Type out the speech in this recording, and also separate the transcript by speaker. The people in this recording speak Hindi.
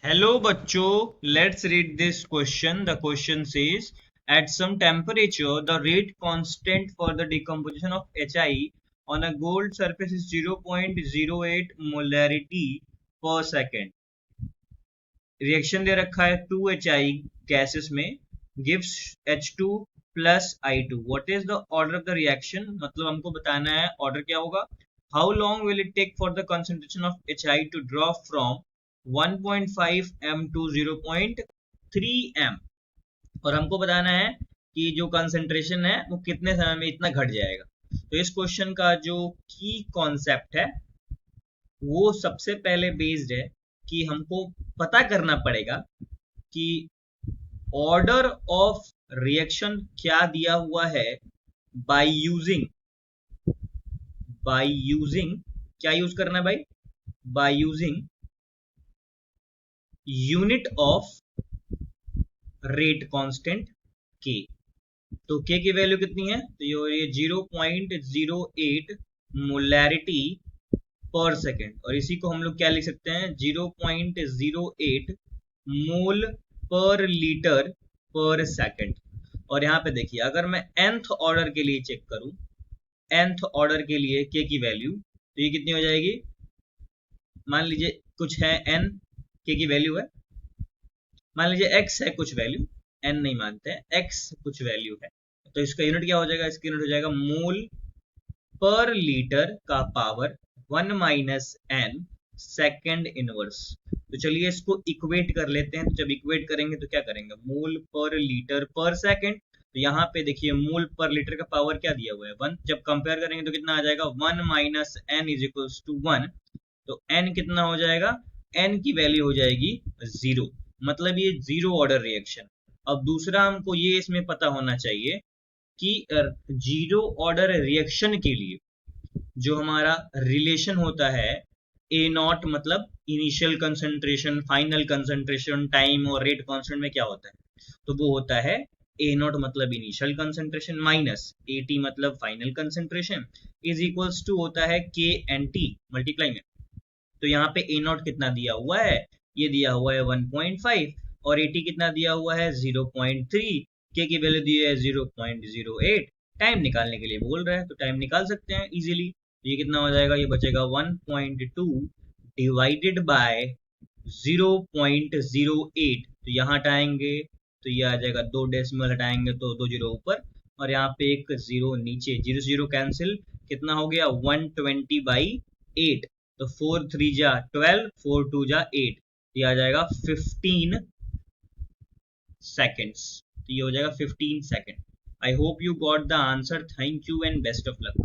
Speaker 1: Hello बच्चों, let's read this question. The question says, at some temperature, the rate constant for the decomposition of HI on a gold surface is 0.08 molarity per second. Reaction दे रखा है 2HI gases में gives H2 plus I2. What is the order of the reaction? मतलब हमको बताना है order क्या होगा. How long will it take for the concentration of HI to drop from 1.5 m to 0.3 m? और हमको बताना है कि जो कंसंट्रेशन है वो कितने समय में इतना घट जाएगा. तो इस क्वेश्चन का जो की कॉन्सेप्ट है वो सबसे पहले बेस्ड है कि हमको पता करना पड़ेगा कि ऑर्डर ऑफ रिएक्शन क्या दिया हुआ है बाय यूजिंग क्या यूज करना है भाई, by using unit of rate constant के. तो के की वैल्यू कितनी है, तो ये 0.08 मोलैरिटी पर सेकेंड, और इसी को हम लोग क्या लिख सकते हैं 0.08 मोल पर लीटर पर सेकेंड. और यहाँ पे देखिए अगर मैं nth ऑर्डर के लिए चेक करूं, nth ऑर्डर के लिए k की वैल्यू, तो ये कितनी हो जाएगी. मान लीजिए कुछ है n, k की वैल्यू है, मान लीजिए x है कुछ वैल्यू, n नहीं मानते हैं, x कुछ वैल्यू है, तो इसका यूनिट क्या हो जाएगा, इसका यूनिट हो जाएगा मोल पर लीटर का power 1 minus n second inverse. तो चलिए इसको इक्वेट कर लेते हैं. तो जब इक्वेट करेंगे तो क्या करेंगे, मोल पर लीटर पर सेकेंड. तो यहाँ पे देखिए मोल पर लीटर का पावर क्या दिया हुआ है 1. जब कंपेयर करेंगे तो कितना आ जाएगा 1 minus n is equals to 1. तो n कितना हो जाएगा, n की वैल्यू हो जाएगी 0. मतलब ये जीरो ऑर्डर रिएक्शन. अब दूसरा हमको ये इसमें पता होना चाहिए कि जीरो ऑर्डर रिएक्शन के लिए जो हमारा रिलेशन होता है ए नॉट मतलब initial concentration, final concentration, time और रेट कांस्टेंट में क्या होता है, तो वो होता है ए नॉट मतलब initial concentration minus A T मतलब final concentration is equals to होता है के एन टी मल्टीप्लाई में. तो यहाँ पे ए नॉट कितना दिया हुआ है, ये दिया हुआ है 1.5 और ए टी कितना दिया हुआ है 0.3, के की वैल्यू दी है 0.08. टाइम निकालने के लिए बोल रहा है तो टाइम निकाल सकते हैं इजीली. ये कितना हो जाएगा, ये बचेगा 1.2 डिवाइडेड बाय 0.08. तो यहाँ हटाएंगे तो ये आ जाएगा 2 डेसिमल हटाएंगे तो 2 जीरो ऊपर और यहाँ पे एक जीरो नीचे, जीरो जीरो कैंसिल, कितना हो गया 120/8. तो 4 3 जा 12, 4 2 जा 8, ये आ जाएगा 15 seconds. तो ये हो जाएगा 15 second. I hope you got the answer. Thank you and best of luck.